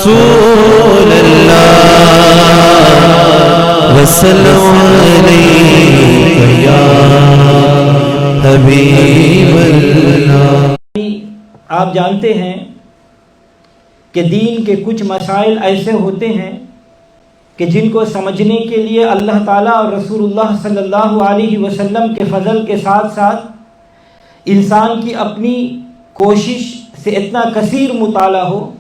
رسول اللہ وسلم علیک یا حبیب اللہ۔ آپ جانتے ہیں کہ دین کے کچھ مسائل ایسے ہوتے ہیں کہ جن کو سمجھنے کے لیے اللہ تعالیٰ اور رسول اللہ صلی اللہ علیہ وسلم کے فضل کے ساتھ ساتھ انسان کی اپنی کوشش سے اتنا کثیر مطالعہ ہو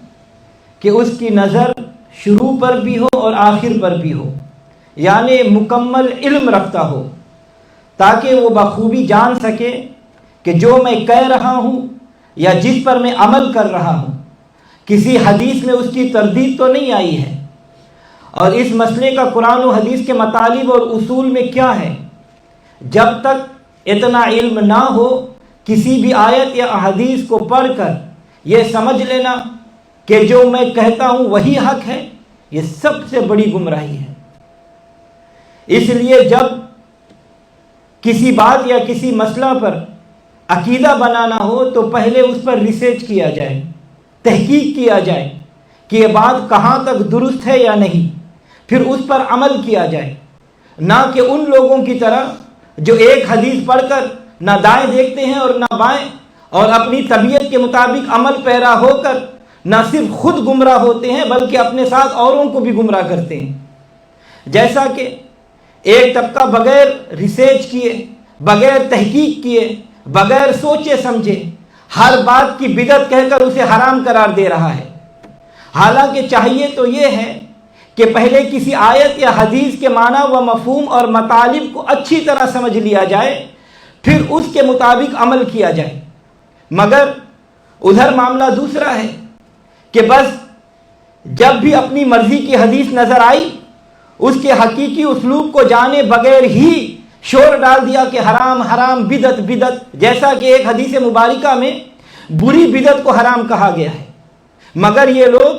کہ اس کی نظر شروع پر بھی ہو اور آخر پر بھی ہو، یعنی مکمل علم رکھتا ہو، تاکہ وہ بخوبی جان سکے کہ جو میں کہہ رہا ہوں یا جس پر میں عمل کر رہا ہوں کسی حدیث میں اس کی تردید تو نہیں آئی ہے، اور اس مسئلے کا قرآن و حدیث کے مطالب اور اصول میں کیا ہے۔ جب تک اتنا علم نہ ہو کسی بھی آیت یا احادیث کو پڑھ کر یہ سمجھ لینا کہ جو میں کہتا ہوں وہی حق ہے، یہ سب سے بڑی گمراہی ہے۔ اس لیے جب کسی بات یا کسی مسئلہ پر عقیدہ بنانا ہو تو پہلے اس پر ریسرچ کیا جائے، تحقیق کیا جائے کہ یہ بات کہاں تک درست ہے یا نہیں، پھر اس پر عمل کیا جائے، نہ کہ ان لوگوں کی طرح جو ایک حدیث پڑھ کر نہ دائیں دیکھتے ہیں اور نہ بائیں، اور اپنی طبیعت کے مطابق عمل پیرا ہو کر نہ صرف خود گمراہ ہوتے ہیں بلکہ اپنے ساتھ اوروں کو بھی گمراہ کرتے ہیں۔ جیسا کہ ایک طبقہ بغیر ریسرچ کیے، بغیر تحقیق کیے، بغیر سوچے سمجھے ہر بات کی بدعت کہہ کر اسے حرام قرار دے رہا ہے، حالانکہ چاہیے تو یہ ہے کہ پہلے کسی آیت یا حدیث کے معنی و مفہوم اور مطالب کو اچھی طرح سمجھ لیا جائے، پھر اس کے مطابق عمل کیا جائے۔ مگر ادھر معاملہ دوسرا ہے کہ بس جب بھی اپنی مرضی کی حدیث نظر آئی اس کے حقیقی اسلوب کو جانے بغیر ہی شور ڈال دیا کہ حرام حرام، بدعت بدعت، جیسا کہ ایک حدیث مبارکہ میں بری بدعت کو حرام کہا گیا ہے، مگر یہ لوگ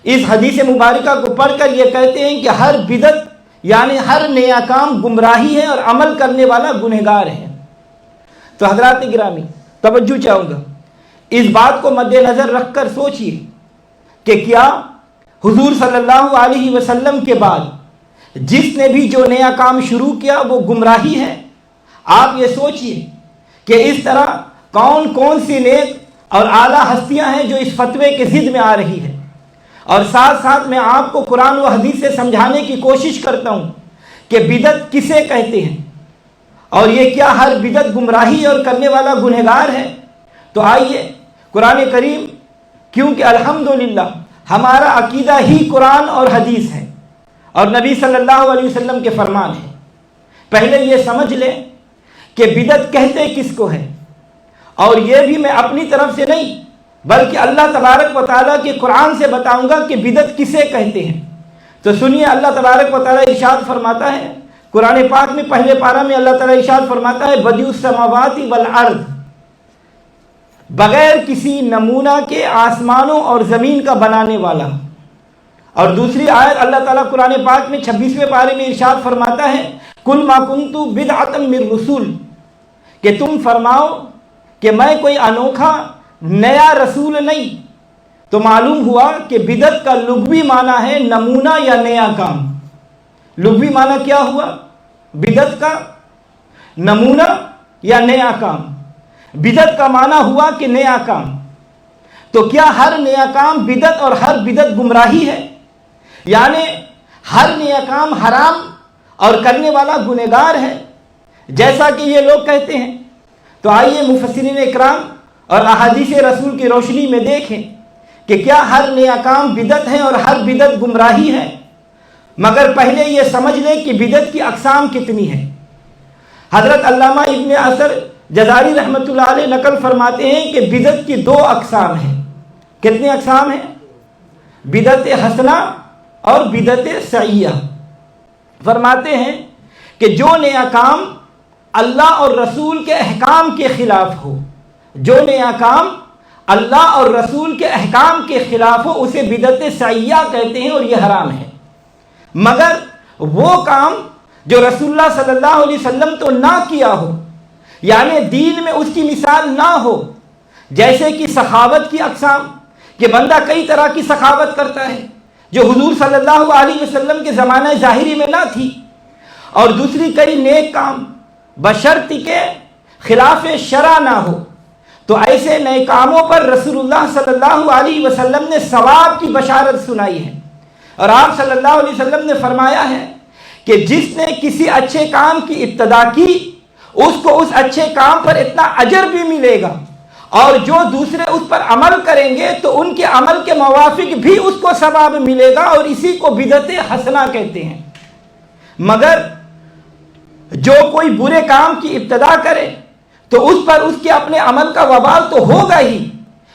اس حدیث مبارکہ کو پڑھ کر یہ کہتے ہیں کہ ہر بدعت یعنی ہر نیا کام گمراہی ہے اور عمل کرنے والا گنہگار ہے۔ تو حضرات گرامی توجہ چاہوں گا، اس بات کو مد نظر رکھ کر سوچئے کہ کیا حضور صلی اللہ علیہ وسلم کے بعد جس نے بھی جو نیا کام شروع کیا وہ گمراہی ہے؟ آپ یہ سوچئے کہ اس طرح کون کون سی نیک اور اعلیٰ ہستیاں ہیں جو اس فتوے کے ضد میں آ رہی ہے، اور ساتھ ساتھ میں آپ کو قرآن و حدیث سے سمجھانے کی کوشش کرتا ہوں کہ بدعت کسے کہتے ہیں، اور یہ کیا ہر بدعت گمراہی اور کرنے والا گنہگار ہے؟ تو آئیے قرآن کریم، کیونکہ الحمدللہ ہمارا عقیدہ ہی قرآن اور حدیث ہے اور نبی صلی اللہ علیہ وسلم کے فرمان ہے، پہلے یہ سمجھ لیں کہ بدعت کہتے کس کو ہے، اور یہ بھی میں اپنی طرف سے نہیں بلکہ اللہ تبارک و تعالیٰ کے قرآن سے بتاؤں گا کہ بدعت کسے کہتے ہیں۔ تو سنیے، اللہ تبارک و تعالیٰ ارشاد فرماتا ہے قرآن پاک میں پہلے پارہ میں، اللہ تعالیٰ ارشاد فرماتا ہے بدیع السماوات والارض، بغیر کسی نمونہ کے آسمانوں اور زمین کا بنانے والا۔ اور دوسری آیت اللہ تعالیٰ قرآن پاک میں 26ویں پارے میں ارشاد فرماتا ہے قل ما کنت بدعۃ من رسول، کہ تم فرماؤ کہ میں کوئی انوکھا نیا رسول نہیں۔ تو معلوم ہوا کہ بدعت کا لغوی معنی ہے نمونہ یا نیا کام۔ لغوی معنی کیا ہوا؟ بدعت کا نمونہ یا نیا کام۔ بدعت کا معنی ہوا کہ نیا کام۔ تو کیا ہر نیا کام بدعت اور ہر بدعت گمراہی ہے؟ یعنی ہر نیا کام حرام اور کرنے والا گنہگار ہے جیسا کہ یہ لوگ کہتے ہیں؟ تو آئیے مفسرین اکرام اور احادیث رسول کی روشنی میں دیکھیں کہ کیا ہر نیا کام بدعت ہے اور ہر بدعت گمراہی ہے؟ مگر پہلے یہ سمجھ لیں کہ بدعت کی اقسام کتنی ہیں۔ حضرت علامہ ابن اثر جزاری رحمۃ اللہ علیہ نقل فرماتے ہیں کہ بدعت کی 2 اقسام ہیں۔ کتنے اقسام ہیں؟ بدعت حسنہ اور بدعت سیئہ۔ فرماتے ہیں کہ جو نیا کام اللہ اور رسول کے احکام کے خلاف ہو، جو نیا کام اللہ اور رسول کے احکام کے خلاف ہو اسے بدعت سیئہ کہتے ہیں اور یہ حرام ہے۔ مگر وہ کام جو رسول اللہ صلی اللہ علیہ وسلم تو نہ کیا ہو، یعنی دین میں اس کی مثال نہ ہو، جیسے کہ سخاوت کی اقسام، کہ بندہ کئی طرح کی سخاوت کرتا ہے جو حضور صلی اللہ علیہ وسلم کے زمانہ ظاہری میں نہ تھی، اور دوسری کئی نیک کام بشرط کے خلاف شرع نہ ہو، تو ایسے نئے کاموں پر رسول اللہ صلی اللہ علیہ وسلم نے ثواب کی بشارت سنائی ہے۔ اور آپ صلی اللہ علیہ وسلم نے فرمایا ہے کہ جس نے کسی اچھے کام کی ابتدا کی اس کو اس اچھے کام پر اتنا اجر بھی ملے گا، اور جو دوسرے اس پر عمل کریں گے تو ان کے عمل کے موافق بھی اس کو ثواب ملے گا، اور اسی کو بدعت حسنہ کہتے ہیں۔ مگر جو کوئی برے کام کی ابتدا کرے تو اس پر اس کے اپنے عمل کا وبال تو ہوگا ہی،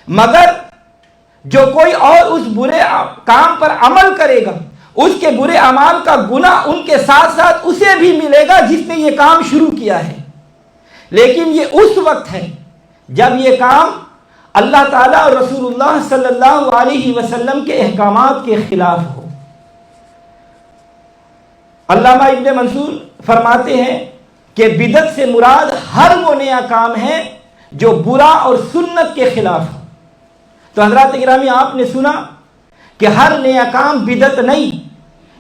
مگر جو کوئی اور اس برے کام پر عمل کرے گا اس کے برے اعمال کا گناہ ان کے ساتھ ساتھ اسے بھی ملے گا جس نے یہ کام شروع کیا ہے۔ لیکن یہ اس وقت ہے جب یہ کام اللہ تعالیٰ اور رسول اللہ صلی اللہ علیہ وسلم کے احکامات کے خلاف ہو۔ علامہ ابن منصور فرماتے ہیں کہ بدعت سے مراد ہر وہ نیا کام ہے جو برا اور سنت کے خلاف ہو۔ تو حضرات گرامی، آپ نے سنا کہ ہر نیا کام بدعت نہیں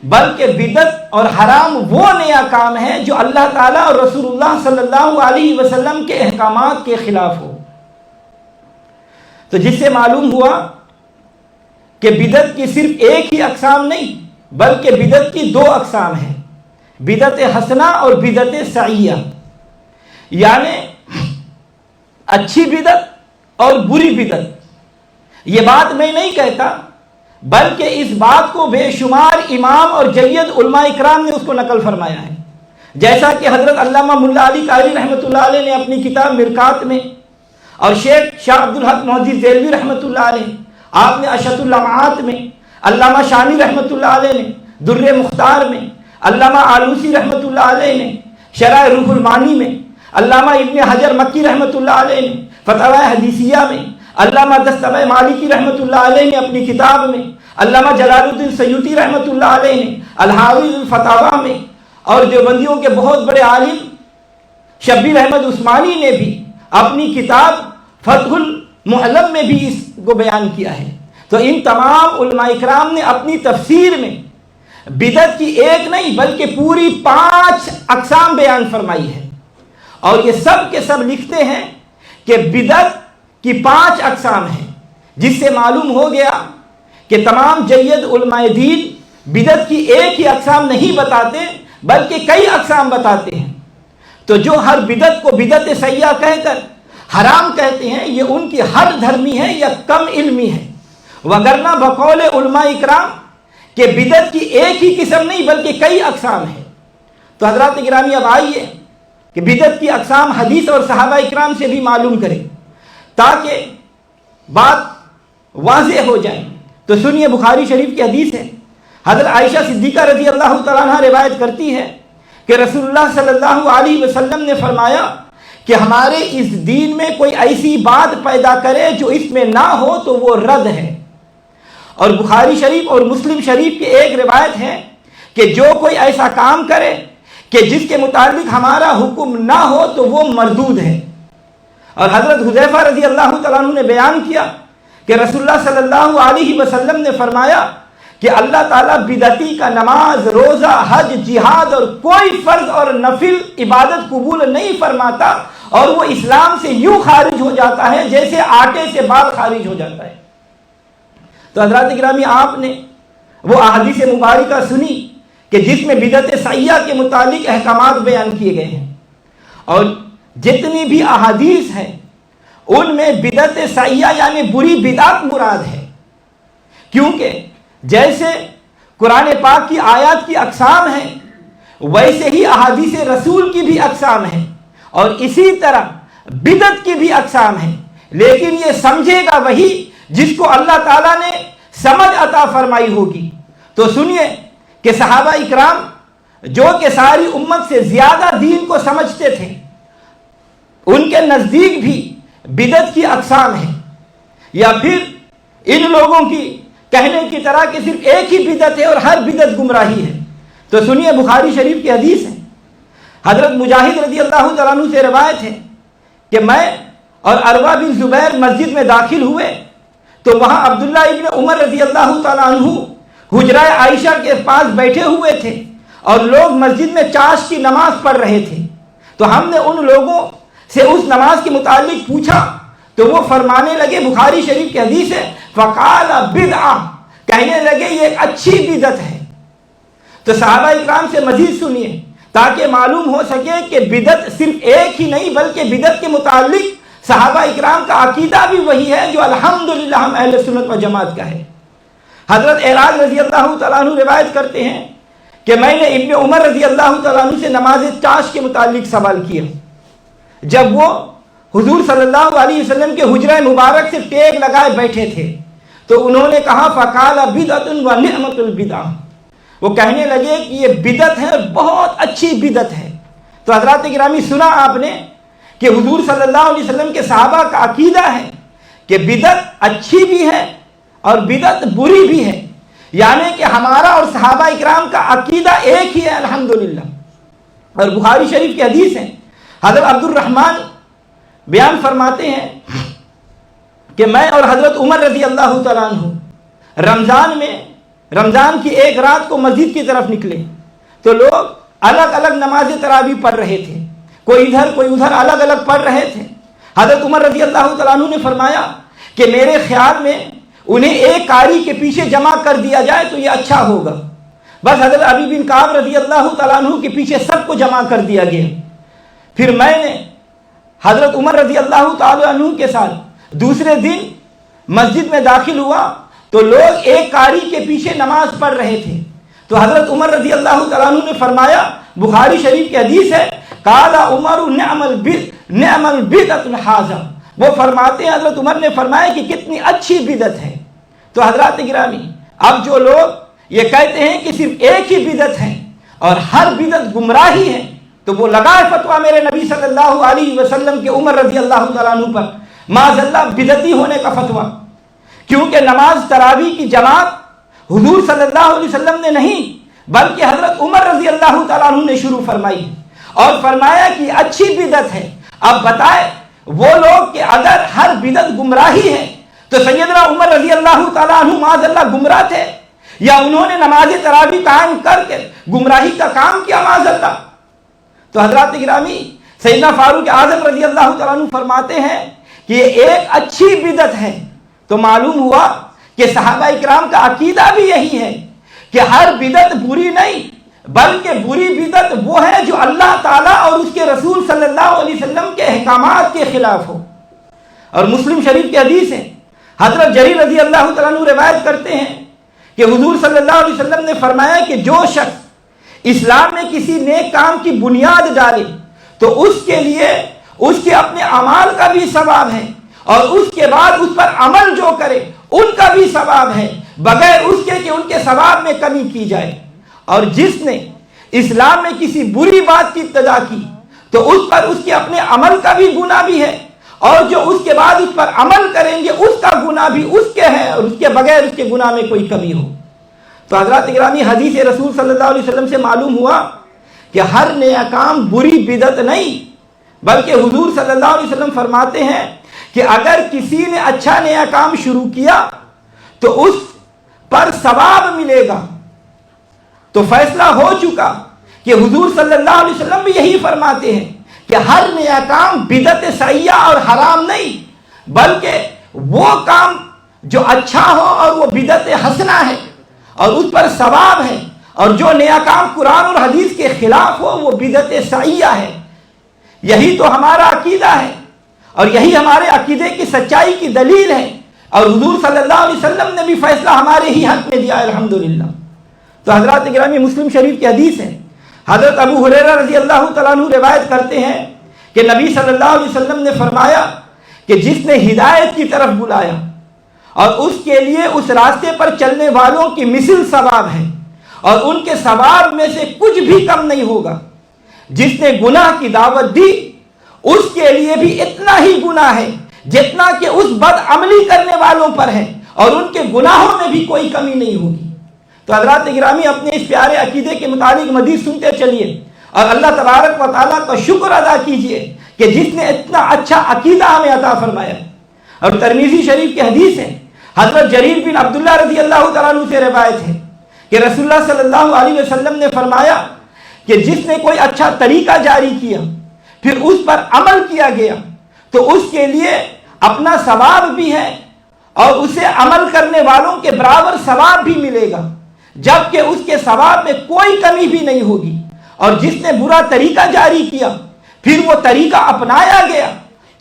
بلکہ بدعت اور حرام وہ نیا کام ہے جو اللہ تعالیٰ اور رسول اللہ صلی اللہ علیہ وسلم کے احکامات کے خلاف ہو۔ تو جس سے معلوم ہوا کہ بدعت کی صرف ایک ہی اقسام نہیں بلکہ بدعت کی دو اقسام ہیں، بدعت حسنہ اور بدعت سیئہ، یعنی اچھی بدعت اور بری بدعت۔ یہ بات میں نہیں کہتا بلکہ اس بات کو بے شمار امام اور جید علماء اکرام نے اس کو نقل فرمایا ہے، جیسا کہ حضرت علامہ ملا علی قاری رحمۃ اللہ علیہ نے اپنی کتاب مرکات میں، اور شیخ شاہ عبدالحق محدث دہلوی رحمۃ اللہ علیہ آپ نے اشۃ اللمعات میں، علامہ شامی رحمۃ اللہ علیہ نے در مختار میں، علامہ آلوسی رحمۃ اللہ علیہ نے شرح روح المعانی میں، علامہ ابن حجر مکی رحمۃ اللہ علیہ نے فتاوی حدیثیہ میں، علامہ دستگیر مالکی رحمۃ اللہ علیہ نے اپنی کتاب میں، علامہ جلال الدین سیوطی رحمۃ اللہ علیہ نے الحاوی الفتاوی میں، اور دیوبندیوں کے بہت بڑے عالم شبیر احمد عثمانی نے بھی اپنی کتاب فتح المعلم میں بھی اس کو بیان کیا ہے۔ تو ان تمام علماء اکرام نے اپنی تفسیر میں بدعت کی ایک نہیں بلکہ پوری 5 اقسام بیان فرمائی ہے، اور یہ سب کے سب لکھتے ہیں کہ بدعت کی 5 اقسام ہیں، جس سے معلوم ہو گیا کہ تمام جید علماء دین بدعت کی ایک ہی اقسام نہیں بتاتے بلکہ کئی اقسام بتاتے ہیں۔ تو جو ہر بدعت کو بدعت سیئہ کہہ کر حرام کہتے ہیں یہ ان کی حد دھرمی ہے یا کم علمی ہے، وگرنہ بقول علماء اکرام کہ بدعت کی ایک ہی قسم نہیں بلکہ کئی اقسام ہیں۔ تو حضرات گرامی، اب آئیے کہ بدعت کی اقسام حدیث اور صحابہ اکرام سے بھی معلوم کریں تاکہ بات واضح ہو جائے۔ تو سنیے، بخاری شریف کی حدیث ہے، حضرت عائشہ صدیقہ رضی اللہ تعالیٰ عنہ روایت کرتی ہے کہ رسول اللہ صلی اللہ علیہ وسلم نے فرمایا کہ ہمارے اس دین میں کوئی ایسی بات پیدا کرے جو اس میں نہ ہو تو وہ رد ہے۔ اور بخاری شریف اور مسلم شریف کی ایک روایت ہے کہ جو کوئی ایسا کام کرے کہ جس کے متعلق ہمارا حکم نہ ہو تو وہ مردود ہے۔ اور حضرت حذیفہ رضی اللہ تعالیٰ عنہ نے بیان کیا کہ رسول اللہ صلی اللہ علیہ وسلم نے فرمایا کہ اللہ تعالیٰ بدعتی کا نماز، روزہ، حج، جہاد اور کوئی فرض اور نفل عبادت قبول نہیں فرماتا، اور وہ اسلام سے یوں خارج ہو جاتا ہے جیسے آٹے سے بال خارج ہو جاتا ہے۔ تو حضرات گرامی، آپ نے وہ احادیث مبارکہ سنی کہ جس میں بدعت سیئہ کے متعلق احکامات بیان کیے گئے ہیں، اور جتنی بھی احادیث ہیں ان میں بدعت سیئہ یعنی بری بدعت مراد ہے، کیونکہ جیسے قرآن پاک کی آیات کی اقسام ہیں ویسے ہی احادیث رسول کی بھی اقسام ہیں، اور اسی طرح بدعت کی بھی اقسام ہیں، لیکن یہ سمجھے گا وہی جس کو اللہ تعالیٰ نے سمجھ عطا فرمائی ہوگی۔ تو سنیے کہ صحابہ اکرام جو کہ ساری امت سے زیادہ دین کو سمجھتے تھے، ان کے نزدیک بھی بدعت کی اقسام ہیں، یا پھر ان لوگوں کی کہنے کی طرح کہ صرف ایک ہی بدعت ہے اور ہر بدعت گمراہی ہے۔ تو سنیے، بخاری شریف کی حدیث ہے، حضرت مجاہد رضی اللہ تعالیٰ عنہ سے روایت ہے کہ میں اور عروہ بن زبیر مسجد میں داخل ہوئے تو وہاں عبداللہ ابن عمر رضی اللہ تعالیٰ عنہ حجرہ عائشہ کے پاس بیٹھے ہوئے تھے اور لوگ مسجد میں چاش کی نماز پڑھ رہے تھے. تو ہم نے ان لوگوں سے اس نماز کے متعلق پوچھا تو وہ فرمانے لگے, بخاری شریف کی حدیث ہے, فقال بدعہ, کہنے لگے یہ ایک اچھی بدعت ہے. تو صحابہ اکرام سے مزید سنیے تاکہ معلوم ہو سکے کہ بدعت صرف ایک ہی نہیں بلکہ بدعت کے متعلق صحابہ اکرام کا عقیدہ بھی وہی ہے جو الحمدللہ ہم اہل سنت و جماعت کا ہے. حضرت اعراض رضی اللہ تعالیٰ عنہ روایت کرتے ہیں کہ میں نے ابن عمر رضی اللہ تعالیٰ عنہ سے نماز چاش کے متعلق سوال کیا. جب وہ حضور صلی اللہ علیہ وسلم کے حجرہ مبارک سے ٹیک لگائے بیٹھے تھے تو انہوں نے کہا فقال بدعۃ و نعمۃ البدعہ, وہ کہنے لگے کہ یہ بدعت ہے اور بہت اچھی بدعت ہے. تو حضرات گرامی سنا آپ نے کہ حضور صلی اللہ علیہ وسلم کے صحابہ کا عقیدہ ہے کہ بدعت اچھی بھی ہے اور بدعت بری بھی ہے, یعنی کہ ہمارا اور صحابہ اکرام کا عقیدہ ایک ہی ہے الحمدللہ. اور بخاری شریف کی حدیث ہے, حضرت عبد الرحمن بیان فرماتے ہیں کہ میں اور حضرت عمر رضی اللہ تعالیٰ عنہ رمضان کی ایک رات کو مسجد کی طرف نکلے تو لوگ الگ الگ نماز تراویح پڑھ رہے تھے, کوئی ادھر کوئی ادھر الگ الگ پڑھ رہے تھے. حضرت عمر رضی اللہ تعالیٰ عنہ نے فرمایا کہ میرے خیال میں انہیں ایک قاری کے پیچھے جمع کر دیا جائے تو یہ اچھا ہوگا. بس حضرت ابی بن کعب رضی اللہ تعالیٰ عنہ کے پیچھے سب کو جمع کر دیا گیا. پھر میں نے حضرت عمر رضی اللہ تعالیٰ عنہ کے ساتھ دوسرے دن مسجد میں داخل ہوا تو لوگ ایک قاری کے پیچھے نماز پڑھ رہے تھے. تو حضرت عمر رضی اللہ تعالیٰ عنہ نے فرمایا, بخاری شریف کی حدیث ہے, قال عمر نعم البدعۃ ھذا, وہ فرماتے ہیں حضرت عمر نے فرمایا کہ کتنی اچھی بدعت ہے. تو حضرات گرامی اب جو لوگ یہ کہتے ہیں کہ صرف ایک ہی بدعت ہے اور ہر بدعت گمراہی ہے تو وہ لگائے فتویٰ میرے نبی صلی اللہ علیہ وسلم کے عمر رضی اللہ تعالیٰ عنہ پر معاذ اللہ بدعتی ہونے کا فتویٰ, کیونکہ نماز تراویح کی جماعت حضور صلی اللہ علیہ وسلم نے نہیں بلکہ حضرت عمر رضی اللہ تعالیٰ عنہ نے شروع فرمائی اور فرمایا کہ اچھی بدعت ہے. اب بتائے وہ لوگ کہ اگر ہر بدعت گمراہی ہے تو سیدنا عمر رضی اللہ تعالیٰ عنہ معاذ اللہ گمراہ تھے یا انہوں نے نماز تراویح قائم کر کے گمراہی کا کام کیا معاذ اللہ. تو حضرات گرامی سیدنا فاروق اعظم رضی اللہ تعالیٰ عنہ فرماتے ہیں کہ یہ ایک اچھی بدعت ہے. تو معلوم ہوا کہ صحابہ اکرام کا عقیدہ بھی یہی ہے کہ ہر بدعت بری نہیں بلکہ بری بدعت وہ ہے جو اللہ تعالیٰ اور اس کے رسول صلی اللہ علیہ وسلم کے احکامات کے خلاف ہو. اور مسلم شریف کی حدیث ہے, حضرت جریر رضی اللہ تعالیٰ عنہ روایت کرتے ہیں کہ حضور صلی اللہ علیہ وسلم نے فرمایا کہ جو شخص اسلام میں کسی نیک کام کی بنیاد ڈالے تو اس کے لیے اس کے اپنے اعمال کا بھی ثواب ہے اور اس کے بعد اس پر عمل جو کرے ان کا بھی ثواب ہے بغیر اس کے کہ ان کے ثواب میں کمی کی جائے. اور جس نے اسلام میں کسی بری بات کی ابتدا کی تو اس پر اس کے اپنے عمل کا بھی گناہ بھی ہے اور جو اس کے بعد اس پر عمل کریں گے اس کا گناہ بھی اس کے ہے اور اس کے بغیر اس کے گناہ میں کوئی کمی ہو. تو حضرات گرامی حدیث رسول صلی اللہ علیہ وسلم سے معلوم ہوا کہ ہر نیا کام بری بدعت نہیں بلکہ حضور صلی اللہ علیہ وسلم فرماتے ہیں کہ اگر کسی نے اچھا نیا کام شروع کیا تو اس پر ثواب ملے گا. تو فیصلہ ہو چکا کہ حضور صلی اللہ علیہ وسلم بھی یہی فرماتے ہیں کہ ہر نیا کام بدعت سیئہ اور حرام نہیں بلکہ وہ کام جو اچھا ہو اور وہ بدعت حسنہ ہے اور اس پر ثواب ہے, اور جو نیا کام قرآن اور حدیث کے خلاف ہو وہ بدعت سیئہ ہے. یہی تو ہمارا عقیدہ ہے اور یہی ہمارے عقیدے کی سچائی کی دلیل ہے اور حضور صلی اللہ علیہ وسلم نے بھی فیصلہ ہمارے ہی حق میں دیا الحمدللہ. تو حضرات گرامی مسلم شریف کی حدیث ہے, حضرت ابو ہریرہ رضی اللہ تعالیٰ عنہ روایت کرتے ہیں کہ نبی صلی اللہ علیہ وسلم نے فرمایا کہ جس نے ہدایت کی طرف بلایا اور اس کے لیے اس راستے پر چلنے والوں کی مثل ثواب ہے اور ان کے ثواب میں سے کچھ بھی کم نہیں ہوگا. جس نے گناہ کی دعوت دی اس کے لیے بھی اتنا ہی گناہ ہے جتنا کہ اس بد عملی کرنے والوں پر ہے اور ان کے گناہوں میں بھی کوئی کمی نہیں ہوگی. تو حضرات گرامی اپنے اس پیارے عقیدے کے متعلق مزید سنتے چلیے اور اللہ تبارک و تعالیٰ کا شکر ادا کیجئے کہ جس نے اتنا اچھا عقیدہ ہمیں عطا فرمایا. اور ترمذی شریف کی حدیث ہے, حضرت جریر بن عبداللہ رضی اللہ تعالیٰ عنہ سے روایت ہے کہ رسول اللہ صلی اللہ علیہ وسلم نے فرمایا کہ جس نے کوئی اچھا طریقہ جاری کیا پھر اس پر عمل کیا گیا تو اس کے لیے اپنا ثواب بھی ہے اور اسے عمل کرنے والوں کے برابر ثواب بھی ملے گا، جبکہ اس کے ثواب میں کوئی کمی بھی نہیں ہوگی۔ اور جس نے برا طریقہ جاری کیا پھر وہ طریقہ اپنایا گیا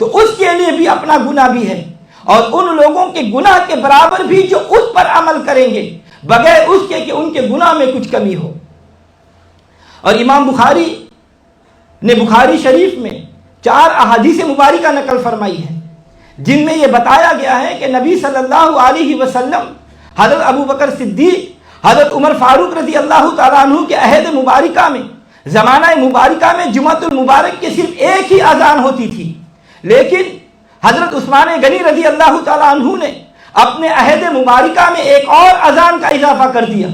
تو اس کے لیے بھی اپنا گناہ بھی ہے، اور ان لوگوں کے گناہ کے برابر بھی جو اس پر عمل کریں گے بغیر اس کے کہ ان کے گناہ میں کچھ کمی ہو۔ اور امام بخاری نے بخاری شریف میں 4 احادیث مبارکہ نقل فرمائی ہے جن میں یہ بتایا گیا ہے کہ نبی صلی اللہ علیہ وسلم حضرت ابو بکر صدیق، حضرت عمر فاروق رضی اللہ تعالیٰ عنہ کے عہد مبارکہ میں، زمانہ مبارکہ میں جمعۃ المبارک کی صرف ایک ہی اذان ہوتی تھی، لیکن حضرت عثمان غنی رضی اللہ تعالیٰ عنہ نے اپنے عہد مبارکہ میں ایک اور اذان کا اضافہ کر دیا۔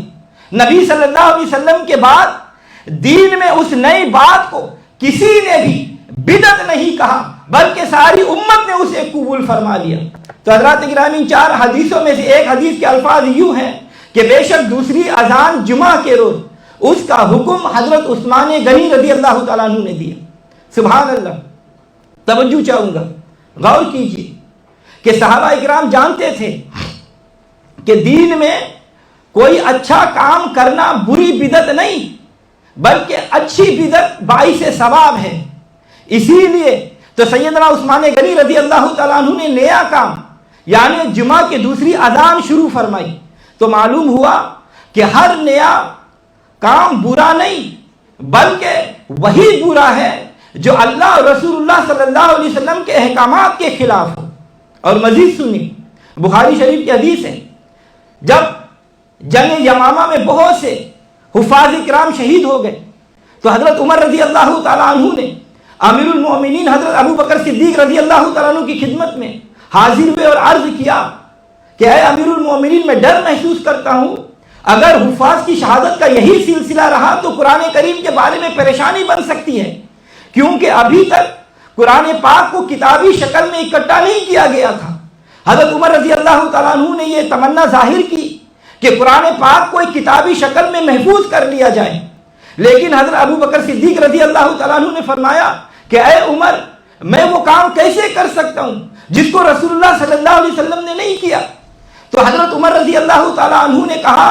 نبی صلی اللہ علیہ وسلم کے بعد دین میں اس نئی بات کو کسی نے بھی بدعت نہیں کہا بلکہ ساری امت نے اسے قبول فرما لیا۔ تو حضرات گرامی، 4 حدیثوں میں سے ایک حدیث کے الفاظ یوں ہیں کہ بے شک دوسری اذان جمعہ کے روز اس کا حکم حضرت عثمان غنی رضی اللہ تعالیٰ عنہ نے دیا۔ سبحان اللہ۔ توجہ چاہوں گا، غور کیجئے کہ صحابہ اکرام جانتے تھے کہ دین میں کوئی اچھا کام کرنا بری بدعت نہیں بلکہ اچھی بدعت باعث ثواب ہے۔ اسی لیے تو سیدنا عثمان غنی رضی اللہ تعالیٰ عنہ نے نیا کام یعنی جمعہ کی دوسری اذان شروع فرمائی، تو معلوم ہوا کہ ہر نیا کام برا نہیں بلکہ وہی برا ہے جو اللہ اور رسول اللہ صلی اللہ علیہ وسلم کے احکامات کے خلاف ہو۔ اور مزید سنی، بخاری شریف کی حدیث ہے، جب جنگ یمامہ میں بہت سے حفاظ کرام شہید ہو گئے تو حضرت عمر رضی اللہ تعالیٰ عنہ نے امیر المومنین حضرت ابو بکر صدیق رضی اللہ تعالیٰ عنہ کی خدمت میں حاضر ہوئے اور عرض کیا کہ اے امیر المومنین، میں ڈر محسوس کرتا ہوں اگر حفاظ کی شہادت کا یہی سلسلہ رہا تو قرآن کریم کے بارے میں پریشانی بن سکتی ہے، کیونکہ ابھی تک قرآن پاک کو کتابی شکل میں اکٹھا نہیں کیا گیا تھا۔ حضرت عمر رضی اللہ تعالیٰ عنہ نے یہ تمنا ظاہر کی کہ قرآن پاک کو ایک کتابی شکل میں محفوظ کر لیا جائے، لیکن حضرت ابو بکر صدیق رضی اللہ تعالیٰ عنہ نے فرمایا کہ اے عمر، میں وہ کام کیسے کر سکتا ہوں جس کو رسول اللہ صلی اللہ علیہ وسلم نے نہیں کیا؟ تو حضرت عمر رضی اللہ تعالیٰ عنہ نے کہا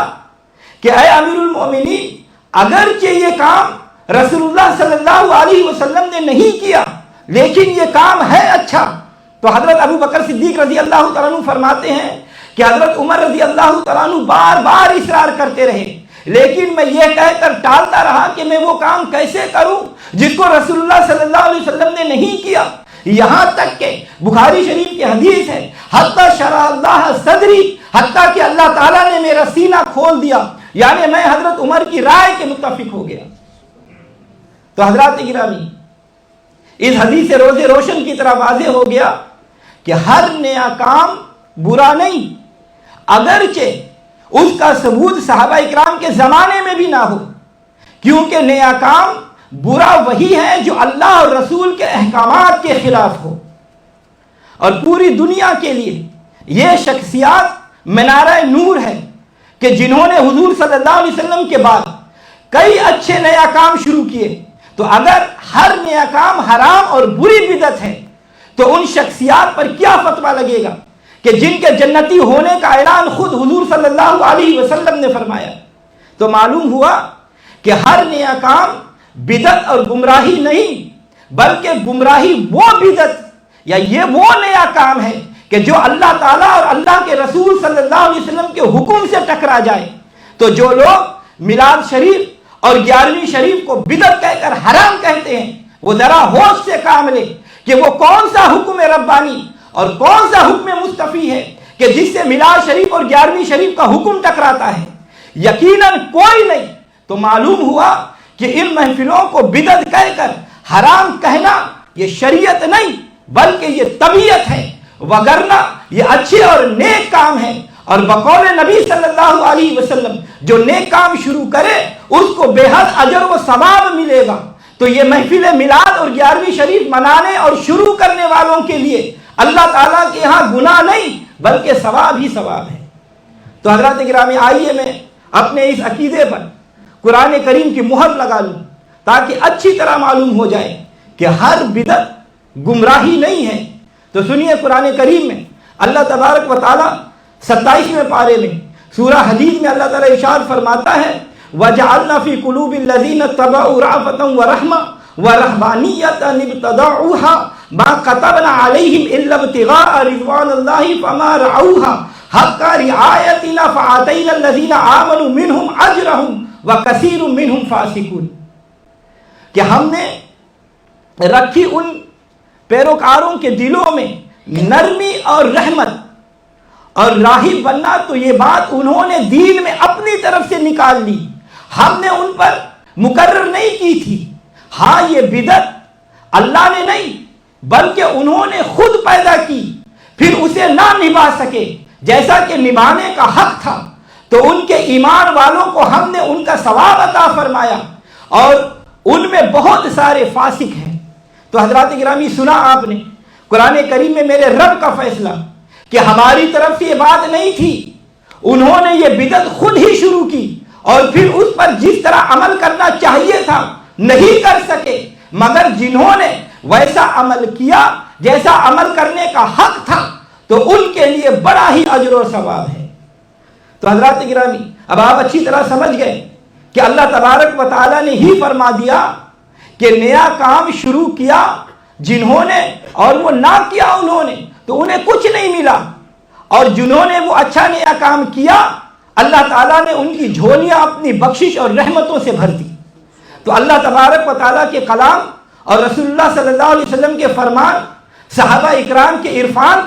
کہ اے امیر المومنین، اگرچہ یہ کام رسول اللہ صلی اللہ علیہ وسلم نے نہیں کیا لیکن یہ کام ہے اچھا۔ تو حضرت ابو بکر صدیق رضی اللہ تعالیٰ عنہ فرماتے ہیں کہ حضرت عمر رضی اللہ تعالیٰ عنہ بار بار اصرار کرتے رہے، لیکن میں یہ کہہ کر ٹالتا رہا کہ میں وہ کام کیسے کروں جس کو رسول اللہ صلی اللہ علیہ وسلم نے نہیں کیا، یہاں تک کہ بخاری شریف کی حدیث ہے حتی شرح اللہ صدری، حتیٰ کہ اللہ تعالیٰ نے میرا سینہ کھول دیا، یعنی میں حضرت عمر کی رائے کے متفق ہو گیا۔ تو حضرات گرامی، اس حدیث سے روز روشن کی طرح واضح ہو گیا کہ ہر نیا کام برا نہیں، اگرچہ اس کا ثبوت صحابہ اکرام کے زمانے میں بھی نہ ہو، کیونکہ نیا کام برا وہی ہے جو اللہ اور رسول کے احکامات کے خلاف ہو۔ اور پوری دنیا کے لیے یہ شخصیات منارہ نور ہے کہ جنہوں نے حضور صلی اللہ علیہ وسلم کے بعد کئی اچھے نیا کام شروع کیے، تو اگر ہر نیا کام حرام اور بری بدعت ہے تو ان شخصیات پر کیا فتویٰ لگے گا کہ جن کے جنتی ہونے کا اعلان خود حضور صلی اللہ علیہ وسلم نے فرمایا۔ تو معلوم ہوا کہ ہر نیا کام بدعت اور گمراہی نہیں بلکہ گمراہی وہ بدعت یا یہ وہ نیا کام ہے کہ جو اللہ تعالیٰ اور اللہ کے رسول صلی اللہ علیہ وسلم کے حکم سے ٹکرا جائے۔ تو جو لوگ میلاد شریف اور 11ویں شریف کو بدعت کہہ کر حرام کہتے ہیں، وہ ذرا ہوش سے کام لے کہ وہ کون سا حکم ربانی اور کون سا حکم مصطفی ہے کہ جس سے میلاد شریف اور 11ویں شریف کا حکم ٹکراتا ہے، یقیناً کوئی نہیں۔ تو معلوم ہوا کہ ان محفلوں کو بدعت کہہ کر حرام کہنا یہ شریعت نہیں بلکہ یہ طبیعت ہے، وگرنہ یہ اچھے اور نیک کام ہے۔ اور بقول نبی صلی اللہ علیہ وسلم جو نیک کام شروع کرے اس کو بے حد اجر و ثواب ملے گا۔ تو یہ محفل میلاد اور 11ویں شریف منانے اور شروع کرنے والوں کے لیے اللہ تعالیٰ کے یہاں گناہ نہیں بلکہ ثواب ہی ثواب ہے۔ تو حضرات گرامی، آئیے میں اپنے اس عقیدے پر قرآن کریم کی مہر لگا لوں تاکہ اچھی طرح معلوم ہو جائے کہ ہر بدعت گمراہی نہیں ہے۔ تو سنیے، قرآن کریم میں اللہ تبارک و تعالیٰ 27ویں پارے میں سورہ حدید میں اللہ تعالیٰ ارشاد فرماتا ہے وَجَعَلْنَا فِي قُلُوبِ الَّذِينَ اتَّبَعُوا رَأْفَةً وَرَحْمَةً وَرَهْبَانِيَّةً ابْتَدَعُوهَا مَا كَتَبْنَا عَلَيْهِمْ إِلَّا ابْتِغَاءَ رِضْوَانِ اللَّهِ فَمَا رَعَوْهَا حَقَّ رِعَایَتِهَا فَآتَيْنَا الَّذِينَ آمَنُوا مِنْهُمْ أَجْرَهُمْ وَكَثِيرٌ مِنْهُمْ فَاسِقُونَ، کہ ہم نے رکھی ان پیروکاروں کے دلوں میں نرمی اور رحمت اور راہب بننا، تو یہ بات انہوں نے دین میں اپنی طرف سے نکال لی، ہم نے ان پر مقرر نہیں کی تھی۔ ہاں، یہ بدعت اللہ نے نہیں بلکہ انہوں نے خود پیدا کی، پھر اسے نہ نبھا سکے جیسا کہ نبھانے کا حق تھا، تو ان کے ایمان والوں کو ہم نے ان کا ثواب عطا فرمایا، اور ان میں بہت سارے فاسق ہیں۔ تو حضرات گرامی، سنا آپ نے قرآن کریم میں میرے رب کا فیصلہ کہ ہماری طرف سے یہ بات نہیں تھی، انہوں نے یہ بدعت خود ہی شروع کی، اور پھر اس پر جس طرح عمل کرنا چاہیے تھا نہیں کر سکے، مگر جنہوں نے ویسا عمل کیا جیسا عمل کرنے کا حق تھا، تو ان کے لیے بڑا ہی اجر و ثواب ہے۔ تو حضرات گرامی، اب آپ اچھی طرح سمجھ گئے کہ اللہ تبارک و تعالیٰ نے ہی فرما دیا کہ نیا کام شروع کیا جنہوں نے، اور وہ نہ کیا انہوں نے، تو انہیں کچھ نہیں ملا، اور جنہوں نے وہ اچھا نیا کام کیا اللہ تعالیٰ نے ان کی جھولیاں اپنی بخشش اور رحمتوں سے بھر دی۔ تو اللہ تبارک و تعالیٰ کے کلام اور رسول اللہ صلی اللہ علیہ وسلم کے فرمان، صحابہ اکرام کے عرفان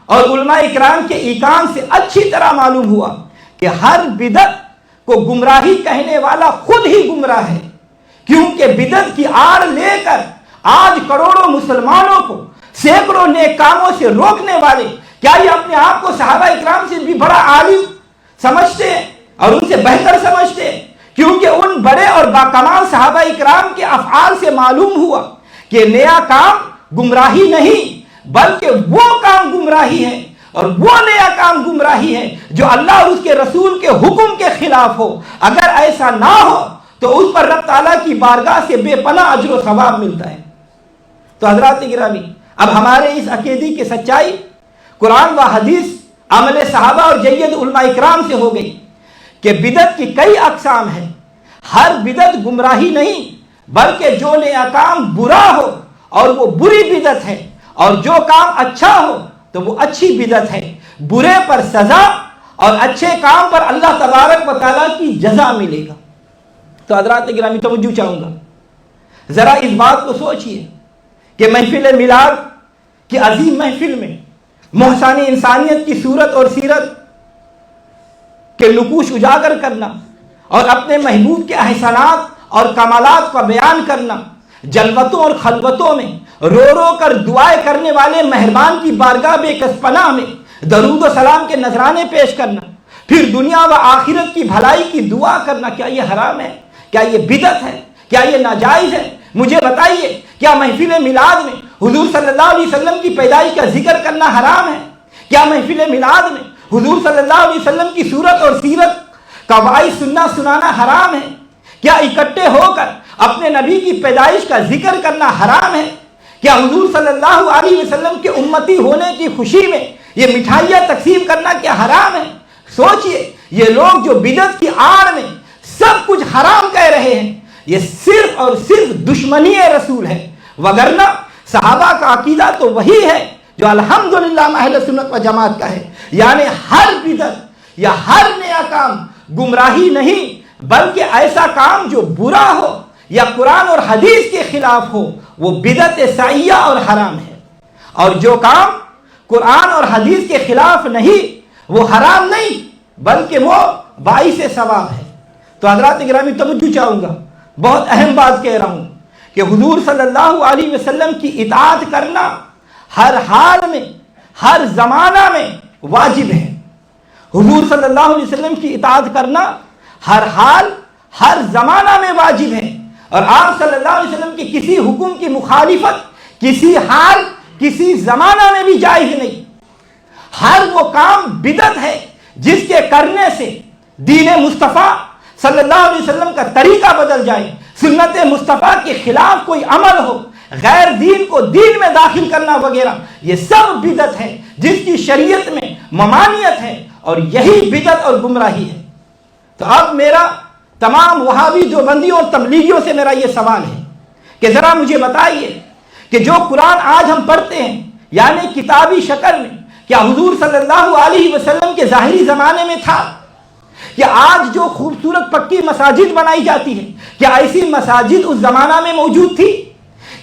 اور علماء اکرام کے ایقان سے اچھی طرح معلوم ہوا کہ ہر بدعت کو گمراہی کہنے والا خود ہی گمراہ ہے، کیونکہ بدعت کی آڑ لے کر آج کروڑوں مسلمانوں کو سینکڑوں نیک کاموں سے روکنے والے، کیا یہ اپنے آپ کو صحابہ اکرام سے بھی بڑا عالم سمجھتے ہیں اور ان سے بہتر سمجھتے ہیں؟ کیونکہ ان بڑے اور باکمال صحابہ اکرام کے افعال سے معلوم ہوا کہ نیا کام گمراہی نہیں بلکہ وہ کام گمراہی ہے، اور وہ نیا کام گمراہی ہے جو اللہ اور اس کے رسول کے حکم کے خلاف ہو۔ اگر ایسا نہ ہو تو اس پر رب تعالیٰ کی بارگاہ سے بے پناہ اجر و ثواب ملتا ہے۔ تو حضرات گرامی، اب ہمارے اس عقیدے کی سچائی قرآن و حدیث، عمل صحابہ اور جید علماء اکرام سے ہو گئی کہ بدعت کی کئی اقسام ہیں۔ ہر بدعت گمراہی نہیں بلکہ جو نیا کام برا ہو اور وہ بری بدعت ہے، اور جو کام اچھا ہو تو وہ اچھی بدعت ہے۔ برے پر سزا اور اچھے کام پر اللہ تبارک و تعالیٰ کی جزا ملے گا۔ تو حضرات گرامی، توجہ چاہوں گا، ذرا اس بات کو سوچئے کہ محفل میلاد کی عظیم محفل میں محسن انسانیت کی صورت اور سیرت کے نقوش اجاگر کرنا اور اپنے محبوب کے احسانات اور کمالات کا بیان کرنا، جلوتوں اور خلوتوں میں رو رو کر دعائیں کرنے والے مہربان کی بارگاہ بے کس پناہ میں درود و سلام کے نذرانے پیش کرنا، پھر دنیا و آخرت کی بھلائی کی دعا کرنا، کیا یہ حرام ہے؟ کیا یہ بدعت ہے؟ کیا یہ ناجائز ہے؟ مجھے بتائیے، کیا محفل میلاد میں حضور صلی اللہ علیہ وسلم کی پیدائش کا ذکر کرنا حرام ہے؟ کیا محفل میلاد میں حضور صلی اللہ علیہ وسلم کی صورت اور سیرت کا وعظ سنانا حرام ہے؟ کیا اکٹھے ہو کر اپنے نبی کی پیدائش کا ذکر کرنا حرام ہے؟ کیا حضور صلی اللہ علیہ وسلم کے امتی ہونے کی خوشی میں یہ مٹھائیاں تقسیم کرنا کیا حرام ہے؟ سوچئے، یہ لوگ جو بدعت کی آڑ میں سب کچھ حرام کہہ رہے ہیں، یہ صرف اور صرف دشمنی رسول ہے، وگرنہ صحابہ کا عقیدہ تو وہی ہے جو الحمدللہ اہل سنت و جماعت کا ہے، یعنی ہر بدعت یا ہر نیا کام گمراہی نہیں بلکہ ایسا کام جو برا ہو یا قرآن اور حدیث کے خلاف ہو وہ بدعت سیئہ اور حرام ہے، اور جو کام قرآن اور حدیث کے خلاف نہیں وہ حرام نہیں بلکہ وہ باعث ثواب ہے۔ تو حضرات گرامی، توجہ چاہوں گا، بہت اہم بات کہہ رہا ہوں کہ حضور صلی اللہ علیہ وسلم کی اطاعت کرنا ہر حال میں، ہر زمانہ میں واجب ہے۔ حضور صلی اللہ علیہ وسلم کی اطاعت کرنا ہر حال، ہر زمانہ میں واجب ہے، اور آپ صلی اللہ علیہ وسلم کے کسی حکم کی مخالفت کسی حال، کسی زمانہ میں بھی جائز نہیں۔ ہر وہ کام بدعت ہے جس کے کرنے سے دین مصطفیٰ صلی اللہ علیہ وسلم کا طریقہ بدل جائے، سنت مصطفیٰ کے خلاف کوئی عمل ہو، غیر دین کو دین میں داخل کرنا وغیرہ، یہ سب بدعت ہے جس کی شریعت میں ممانعت ہے، اور یہی بدعت اور گمراہی ہے۔ تو اب میرا تمام وہابی دیوبندیوں اور تبلیغیوں سے میرا یہ سوال ہے کہ ذرا مجھے بتائیے کہ جو قرآن آج ہم پڑھتے ہیں یعنی کتابی شکل میں، کیا حضور صلی اللہ علیہ وسلم کے ظاہری زمانے میں تھا؟ کہ آج جو خوبصورت پکی مساجد بنائی جاتی ہے، کیا ایسی مساجد اس زمانہ میں موجود تھی؟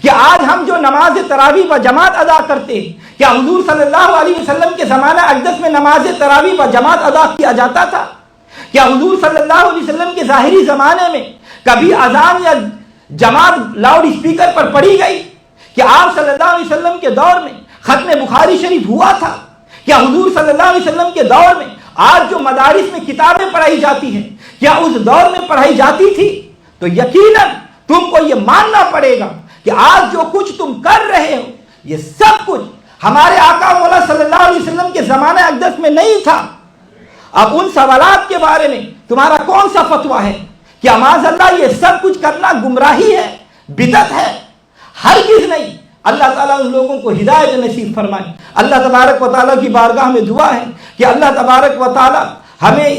کہ آج ہم جو نماز تراویح و جماعت ادا کرتے ہیں، کیا حضور صلی اللہ علیہ وسلم کے زمانہ اقدس میں نماز تراویح و جماعت ادا کیا جاتا تھا؟ کیا حضور صلی اللہ علیہ وسلم کے ظاہری زمانے میں کبھی اذان یا جماعت لاؤڈ اسپیکر پر پڑھی گئی؟ کیا آپ صلی اللہ علیہ وسلم کے دور میں ختم بخاری شریف ہوا تھا؟ کیا حضور صلی اللہ علیہ وسلم کے دور میں آج جو مدارس میں کتابیں پڑھائی جاتی ہیں کیا اس دور میں پڑھائی جاتی تھی؟ تو یقیناً تم کو یہ ماننا پڑے گا کہ آج جو کچھ تم کر رہے ہو یہ سب کچھ ہمارے آقا مولا صلی اللہ علیہ وسلم کے زمانہ اقدس میں نہیں تھا۔ اب ان سوالات کے بارے میں تمہارا کون سا فتویٰ ہے؟ کیا معاذ اللہ یہ سب کچھ کرنا گمراہی ہے، بدعت ہے؟ ہرگز نہیں۔ اللہ تعالیٰ ان لوگوں کو ہدایت نصیب فرمائے۔ اللہ تبارک و تعالیٰ کی بارگاہ میں دعا ہے کہ اللہ تبارک و تعالیٰ ہمیں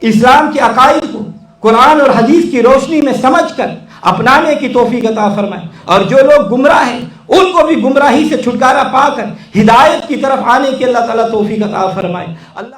اسلام کے عقائد کو قرآن اور حدیث کی روشنی میں سمجھ کر اپنانے کی توفیق عطا فرمائے، اور جو لوگ گمراہ ہیں ان کو بھی گمراہی سے چھٹکارا پا کر ہدایت کی طرف آنے کی اللہ تعالیٰ توفیق عطا فرمائے۔ اللہ